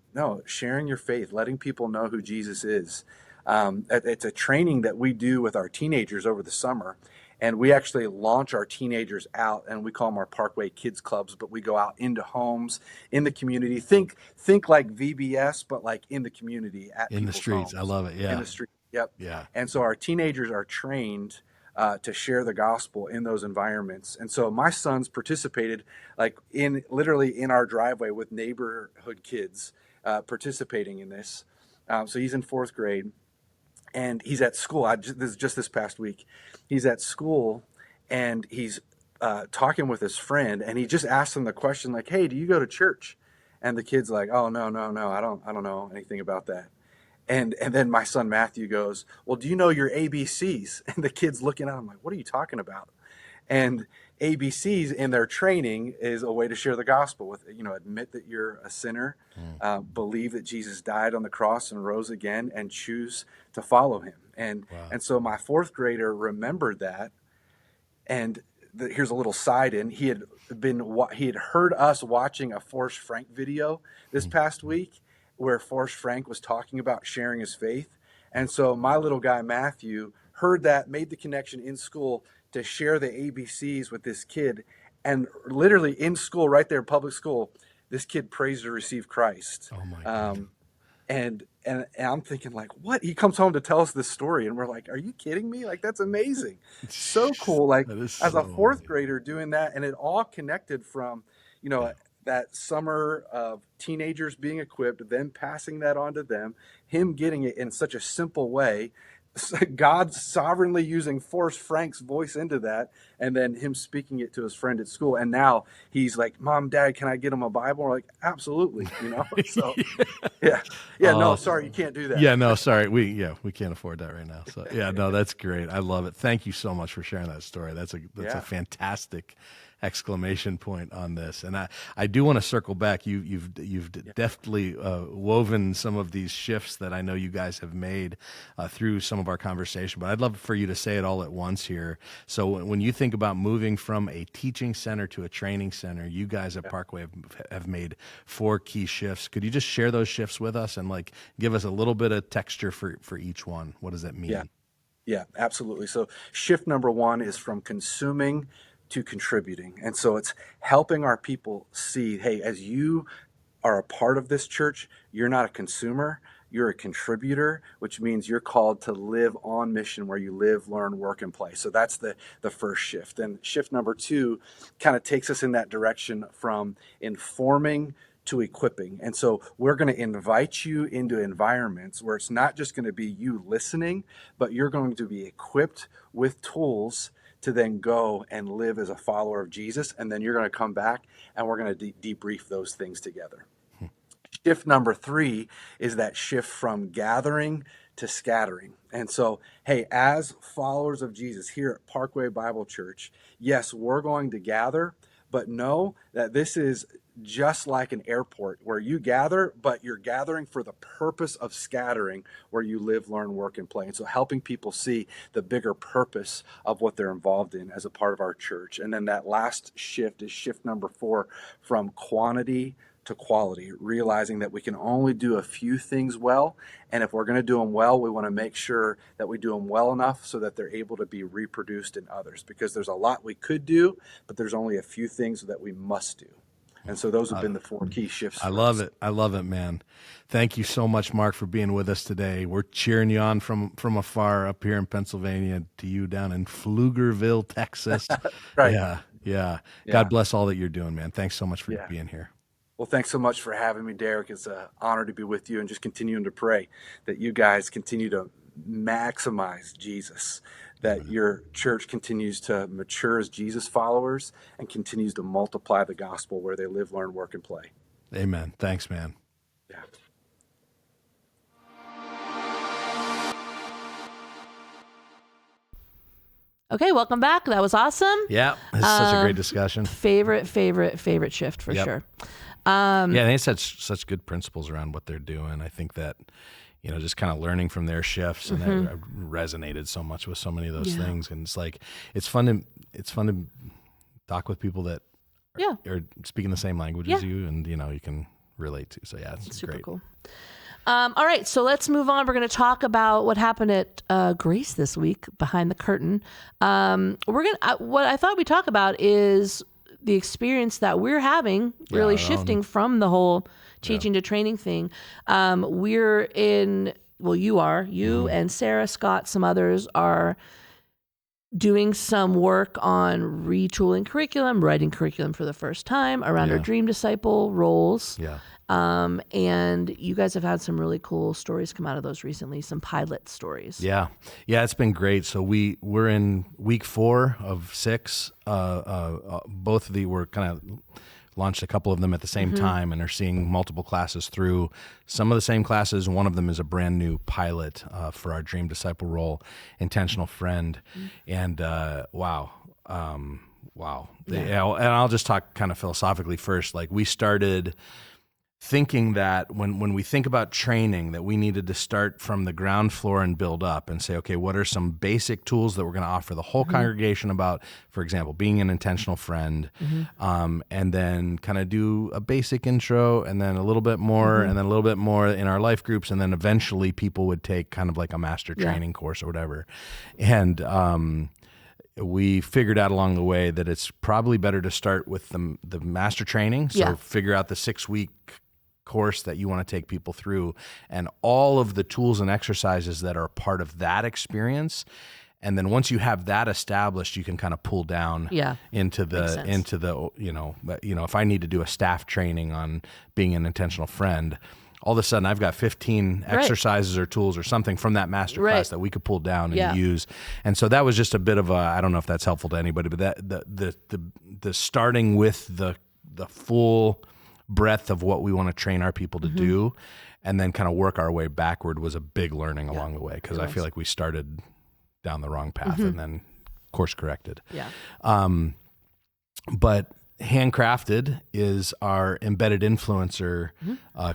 sharing your faith, letting people know who Jesus is. It's a training that we do with our teenagers over the summer. And we actually launch our teenagers out, and we call them our Parkway Kids Clubs. But we go out into homes, in the community. Think like VBS, but like in the community at In the people's streets. I homes, love it. in Yeah. the street. Yep. Yeah. And so our teenagers are trained to share the gospel in those environments. And so my sons participated, like literally in our driveway with neighborhood kids participating in this. So he's in fourth grade and he's at school. This is just this past week. He's at school and he's talking with his friend, and he just asked him the question like, "Hey, do you go to church?" And the kid's like, "Oh, no, I don't know anything about that." And then my son Matthew goes, "Well, do you know your ABCs?" And the kid's looking at him like, "What are you talking about?" And ABCs in their training is a way to share the gospel with, admit that you're a sinner, Mm. believe that Jesus died on the cross and rose again, and choose to follow him. Wow. And so my fourth grader remembered that. And here's a little side in. He had heard us watching a Forrest Frank video this past week where Forrest Frank was talking about sharing his faith. And so my little guy Matthew heard that, made the connection in school to share the ABCs with this kid. And literally in school, right there, public school, this kid prays to receive Christ. Oh my goodness. Um, and I'm thinking like, what? He comes home to tell us this story, and we're like, are you kidding me? Like, that's amazing, so cool. Like That is as so a fourth amazing. grader doing that, and it all connected from, Yeah. that summer of teenagers being equipped, then passing that on to them, him getting it in such a simple way. God sovereignly using Forrest Frank's voice into that, and then him speaking it to his friend at school. And now he's like, "Mom, Dad, can I get him a Bible?" We're like, "Absolutely," So yeah, no, Oh, sorry, you can't do that. yeah, no, sorry. We can't afford that right now. So yeah, no, that's great. I love it. Thank you so much for sharing that story. That's a Yeah. fantastic exclamation point on this. And I do want to circle back. You've deftly woven some of these shifts that I know you guys have made through some of our conversation, but I'd love for you to say it all at once here. So when you think about moving from a teaching center to a training center, you guys at Parkway have made 4 key shifts. Could you just share those shifts with us and like give us a little bit of texture for each one? What does that mean? Yeah. Yeah, absolutely. So shift number 1 is from consuming to contributing. And so it's helping our people see, hey, as you are a part of this church, you're not a consumer, you're a contributor, which means you're called to live on mission where you live, learn, work, and play. So that's the first shift. And shift number 2 kind of takes us in that direction from informing to equipping. And so we're going to invite you into environments where it's not just going to be you listening, but you're going to be equipped with tools to then go and live as a follower of Jesus. And then you're going to come back and we're going to debrief those things together. Shift number 3 is that shift from gathering to scattering. And so, hey, as followers of Jesus here at Parkway Bible Church, yes, we're going to gather, but know that this is just like an airport where you gather, but you're gathering for the purpose of scattering, where you live, learn, work, and play. And so helping people see the bigger purpose of what they're involved in as a part of our church. And then that last shift is shift number 4, from quantity to quality, realizing that we can only do a few things well. And if we're going to do them well, we want to make sure that we do them well enough so that they're able to be reproduced in others, because there's a lot we could do, but there's only a few things that we must do. And so those have been the 4 key shifts. I for love us. it. I love it, man. Thank you so much, Mark, for being with us today. We're cheering you on from afar up here in Pennsylvania to you down in Pflugerville, Texas. Right. Yeah. Yeah. God bless all that you're doing, man. Thanks so much for Yeah. being here. Well, thanks so much for having me, Derek. It's an honor to be with you, and just continuing to pray that you guys continue to maximize Jesus, that your church continues to mature as Jesus followers and continues to multiply the gospel where they live, learn, work, and play. Amen. Thanks, man. Yeah. Okay, welcome back. That was awesome. Yeah, it's such a great discussion. Favorite shift for Yep. sure. Yeah, they had such good principles around what they're doing. I think that, just kind of learning from their shifts, and that resonated so much with so many of those things. And it's fun to talk with people that are speaking the same language as you, and you can relate to. So yeah, it's Super great. cool. All right, so let's move on. We're going to talk about what happened at Grace this week, behind the curtain. What I thought we'd talk about is the experience that we're having, really shifting from the whole teaching to training thing. You and Sarah, Scott, some others are doing some work on retooling curriculum, writing curriculum for the first time around our Dream Disciple roles. Yeah. And you guys have had some really cool stories come out of those recently, some pilot stories. Yeah, it's been great. So we're in week 4 of 6. Both of we're kind of launched a couple of them at the same time, and are seeing multiple classes through. Some of the same classes. One of them is a brand new pilot for our Dream Disciple role, Intentional Friend, and wow. And I'll just talk kind of philosophically first. Like, we started thinking that when we think about training, that we needed to start from the ground floor and build up and say, okay, what are some basic tools that we're going to offer the whole congregation about, for example, being an intentional friend, and then kind of do a basic intro, and then a little bit more, and then a little bit more in our life groups, and then eventually people would take kind of like a master training course or whatever. And we figured out along the way that it's probably better to start with the master training. So figure out the 6-week course that you want to take people through, and all of the tools and exercises that are part of that experience. And then once you have that established, you can kind of pull down into the if I need to do a staff training on being an intentional friend, all of a sudden I've got 15 exercises or tools or something from that master class that we could pull down and use. And so that was just a bit of I don't know if that's helpful to anybody, but that the starting with the full breadth of what we want to train our people to do, and then kind of work our way backward, was a big learning along the way, because I feel like we started down the wrong path and then course corrected. But Handcrafted is our embedded influencer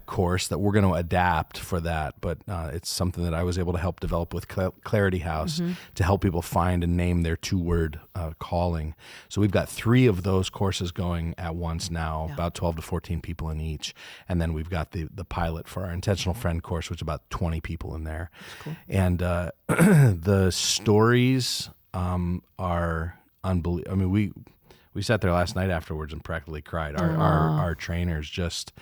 course that we're going to adapt for that. But it's something that I was able to help develop with Clarity House to help people find and name their 2-word calling. So we've got 3 of those courses going at once now, about 12 to 14 people in each. And then we've got the pilot for our Intentional Friend course, which is about 20 people in there. Cool. And the stories are unbelievable. I mean, we sat there last night afterwards and practically cried. Our trainers, just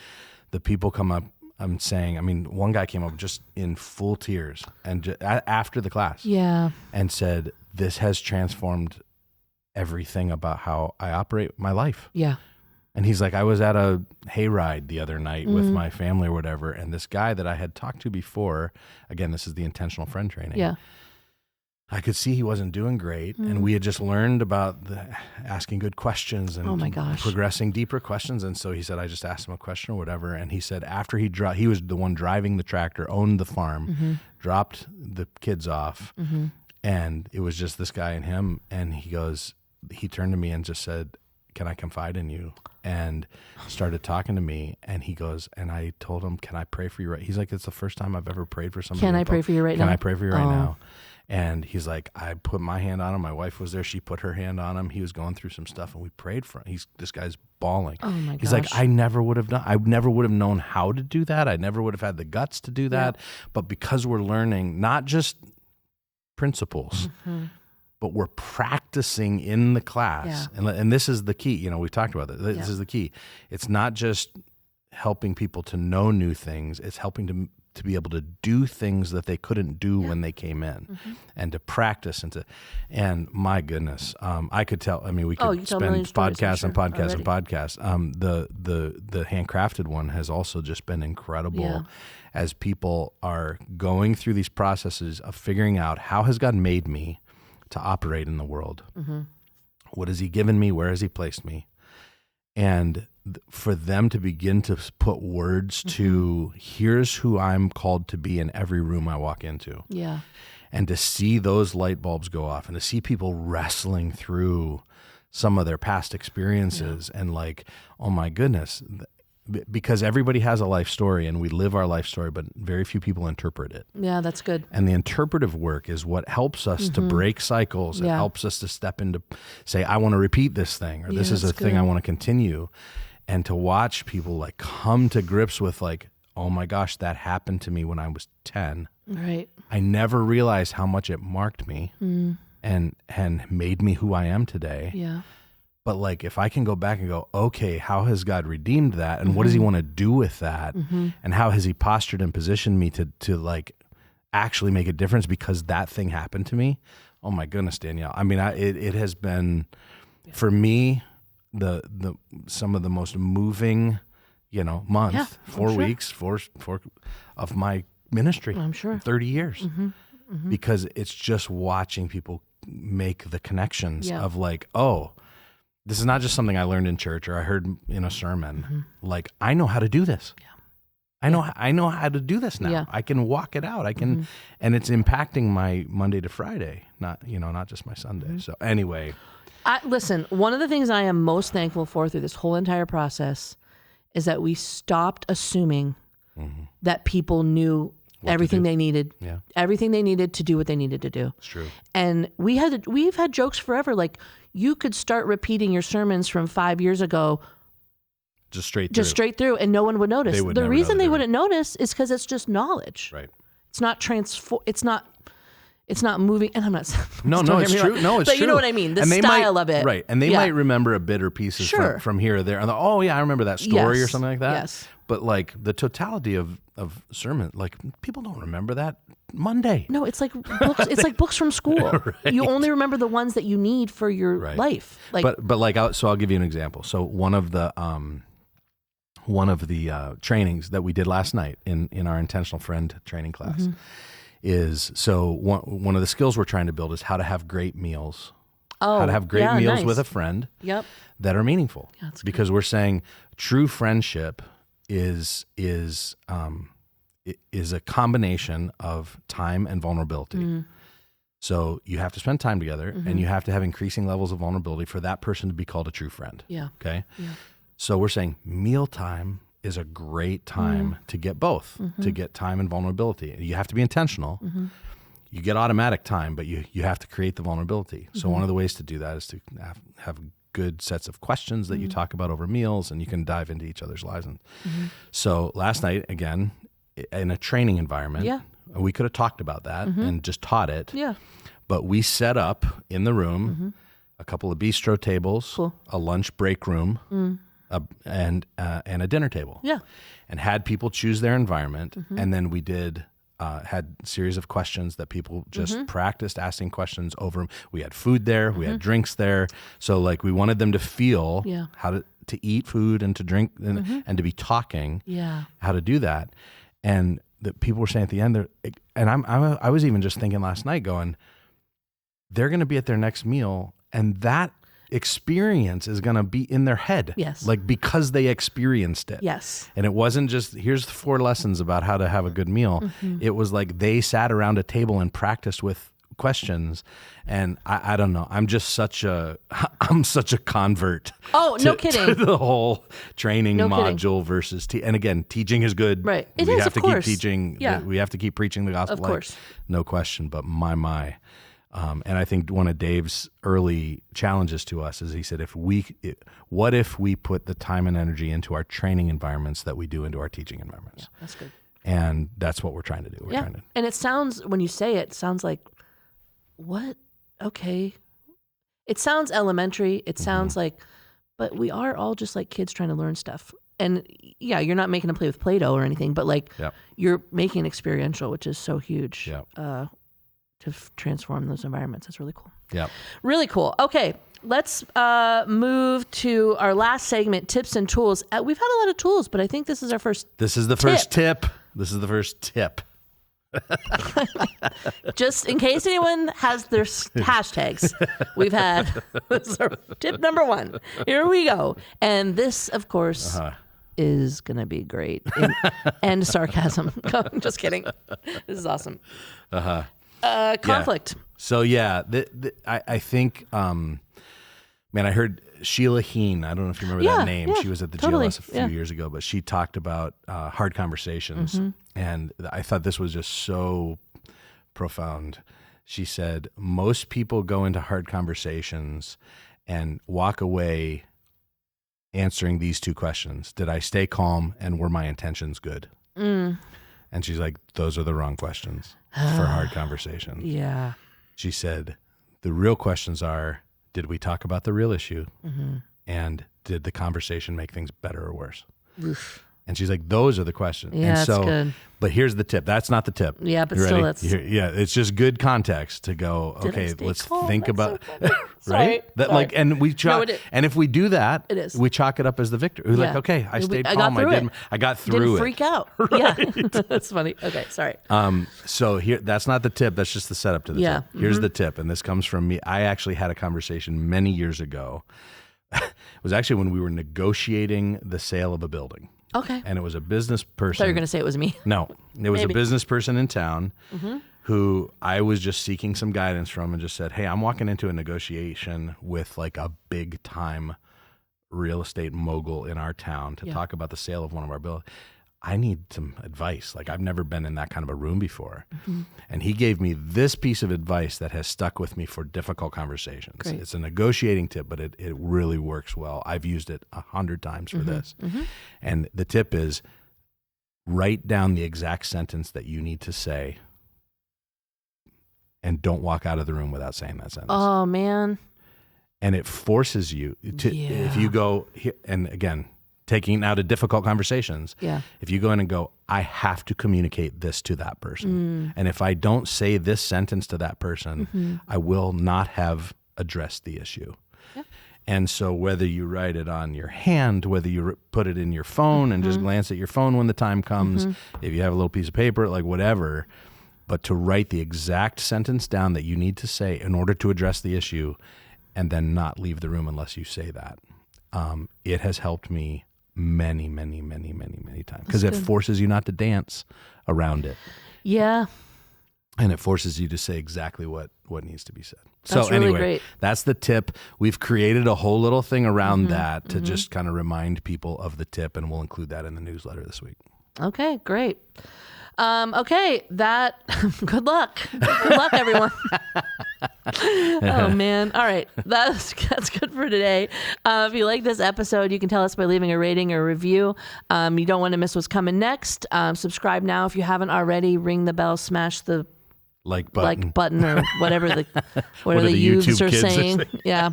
the people come up. I'm saying, one guy came up just in full tears and after the class, and said, "This has transformed everything about how I operate my life." Yeah, and he's like, "I was at a hayride the other night with my family or whatever, and this guy that I had talked to before, again, this is the intentional friend training." Yeah. I could see he wasn't doing great, and we had just learned about asking good questions and progressing deeper questions. And so he said, I just asked him a question or whatever, and he said after he was the one driving the tractor, owned the farm, dropped the kids off, and it was just this guy and him, and he turned to me and just said, "Can I confide in you?" And started talking to me, and he goes, and I told him, "Can I pray for you?" He's like, "It's the first time I've ever prayed for somebody." Can I pray for you right now? Can I pray for you right now? And he's like, I put my hand on him. My wife was there. She put her hand on him. He was going through some stuff, and we prayed for him. This guy's bawling. Oh my gosh. He's like, I never would have known how to do that. I never would have had the guts to do that. But because we're learning not just principles, but we're practicing in the class. And this is the key. We talked about that. This is the key. It's not just helping people to know new things. It's helping to be able to do things that they couldn't do when they came in, and to practice and my goodness, I could tell. I mean, we could spend podcasts and podcasts and podcasts. The handcrafted one has also just been incredible as people are going through these processes of figuring out how has God made me to operate in the world. What has he given me? Where has he placed me? And for them to begin to put words to, here's who I'm called to be in every room I walk into. Yeah. And to see those light bulbs go off, and to see people wrestling through some of their past experiences, and like, oh my goodness, because everybody has a life story and we live our life story, but very few people interpret it. Yeah, that's good. And the interpretive work is what helps us to break cycles. It helps us to step into, say, I want to repeat this thing, or this is a thing I want to continue. And to watch people like come to grips with like, oh my gosh, that happened to me when I was 10. Right. I never realized how much it marked me and made me who I am today. Yeah. But like, if I can go back and go, okay, how has God redeemed that? And what does he want to do with that? And how has he postured and positioned me to like actually make a difference because that thing happened to me? Oh my goodness, Danielle. I mean, it has been, for me, the some of the most moving, month, 4 weeks, four of my ministry. I'm sure. 30 years. Because it's just watching people make the connections of like, oh, this is not just something I learned in church or I heard in a sermon. Like, I know how to do this. I know how to do this now. Yeah. I can walk it out. I can, and it's impacting my Monday to Friday, not just my Sunday. So anyway, listen, one of the things I am most thankful for through this whole entire process is that we stopped assuming that people knew everything they needed, everything they needed to do what they needed to do. It's true. And we've had jokes forever. Like, you could start repeating your sermons from 5 years ago, just straight through, and no one would notice. The reason they wouldn't notice is because it's just knowledge. Right. It's not It's not moving, and I'm not. No, it's true. No, it's but true. You know what I mean. The and style of it, right? And they might remember a bit or pieces from here or there. And oh yeah, I remember that story or something like that. Yes. But like the totality of sermon, like people don't remember that Monday. No, it's like books. It's like books from school. Right. You only remember the ones that you need for your life. Like, but like, I'll give you an example. So one of the trainings that we did last night in our intentional friend training class is, so one of the skills we're trying to build is how to have great meals. How to have great meals with a friend that are meaningful. Yeah, because we're saying true friendship is a combination of time and vulnerability. So you have to spend time together and you have to have increasing levels of vulnerability for that person to be called a true friend. Yeah. Okay. Yeah. So we're saying mealtime is a great time to get both, to get time and vulnerability. You have to be intentional. You get automatic time, but you have to create the vulnerability. So one of the ways to do that is to have good sets of questions that you talk about over meals, and you can dive into each other's lives. And so last night, again, in a training environment, we could have talked about that and just taught it. Yeah. But we set up in the room a couple of bistro tables, a lunch break room, and a dinner table. Yeah. And had people choose their environment, and then we did had a series of questions that people just practiced asking questions over. We had food there, we had drinks there. So like we wanted them to feel how to eat food and to drink and to be talking, how to do that. And the people were saying at the end, and I was even just thinking last night going, they're going to be at their next meal, and that experience is going to be in their head. Yes. Like, because they experienced it. Yes. And it wasn't just, here's 4 lessons about how to have a good meal. It was like they sat around a table and practiced with questions. And I don't know. I'm such a convert. Oh, no kidding. To the whole training module versus and again, teaching is good. Right. We have to keep teaching. Yeah. We have to keep preaching the gospel. Of course. No question. But my. And I think one of Dave's early challenges to us is he said, what if we put the time and energy into our training environments that we do into our teaching environments? Yeah, that's good. And that's what we're trying to do. And it sounds, when you say it, sounds like, what okay, it sounds elementary. It sounds like, but we are all just like kids trying to learn stuff. And yeah, you're not making them play with Play-Doh or anything, but like you're making experiential, which is so huge to transform those environments. That's really cool. Yeah. Really cool. Okay, let's move to our last segment, tips and tools. We've had a lot of tools, but I think this is our first This is the first tip. This is the first tip. Just in case anyone has their hashtags, we've had this is our tip number 1. Here we go. And this, of course, is going to be great. And sarcasm. Just kidding. This is awesome. Conflict. Yeah. So yeah, I think, man, I heard Sheila Heen. I don't know if you remember that name. She was at the GLS a few years ago, but she talked about hard conversations. And I thought this was just so profound. She said, most people go into hard conversations and walk away answering these 2 questions. Did I stay calm, and were my intentions good? And she's like, those are the wrong questions for hard conversations. Yeah. She said, the real questions are, did we talk about the real issue? And did the conversation make things better or worse? Oof. And she's like, those are the questions. Yeah, and so, that's good. But here's the tip. That's not the tip. Yeah, but You still ready? It's just good context to go, okay, let's think about, Sorry. That like, and we chalk, and if we do that, it is. We chalk it up as the victor. We're like, okay, I stayed calm. I got through Didn't it. freak out. Yeah. That's funny. Okay. Sorry. So here, that's not the tip. That's just the setup to the tip. Here's the tip. And this comes from me. I actually had a conversation many years ago. It was actually when we were negotiating the sale of a building. Okay. And it was a business person. I thought you were going to say it was me. No, it was a business person in town who I was just seeking some guidance from, and just said, hey, I'm walking into a negotiation with like a big time real estate mogul in our town to talk about the sale of one of our buildings. I need some advice. Like, I've never been in that kind of a room before. And he gave me this piece of advice that has stuck with me for difficult conversations. Great. It's a negotiating tip, but it really works well. I've used it 100 times for this. And the tip is, write down the exact sentence that you need to say and don't walk out of the room without saying that sentence. Oh, man. And it forces you to, if you go here, and again, taking out of difficult conversations. Yeah. If you go in and go, I have to communicate this to that person. And if I don't say this sentence to that person, I will not have addressed the issue. Yeah. And so whether you write it on your hand, whether you put it in your phone and just glance at your phone when the time comes, if you have a little piece of paper, like whatever, but to write the exact sentence down that you need to say in order to address the issue, and then not leave the room unless you say that. It has helped me many times, because it forces you not to dance around it. Yeah. And it forces you to say exactly what needs to be said. That's so anyway, really great. That's the tip. We've created a whole little thing around that to just kind of remind people of the tip, and we'll include that in the newsletter this week. Okay, great. Okay, good luck. Good luck, everyone. Oh, man. All right. That's good for today. If you like this episode, you can tell us by leaving a rating or review. You don't want to miss what's coming next. Subscribe now if you haven't already. Ring the bell, smash the like button or whatever the youths are saying. Yeah.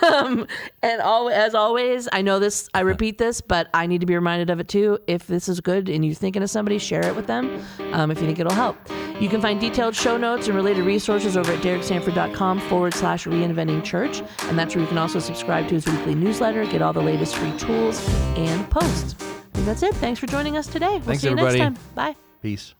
And as always, I know this, I repeat this, but I need to be reminded of it too. If this is good and you're thinking of somebody, share it with them if you think it'll help. You can find detailed show notes and related resources over at DerekSanford.com/Reinventing Church. And that's where you can also subscribe to his weekly newsletter, get all the latest free tools and posts. And that's it. Thanks for joining us today. We'll see you everybody. next time. Bye. Peace.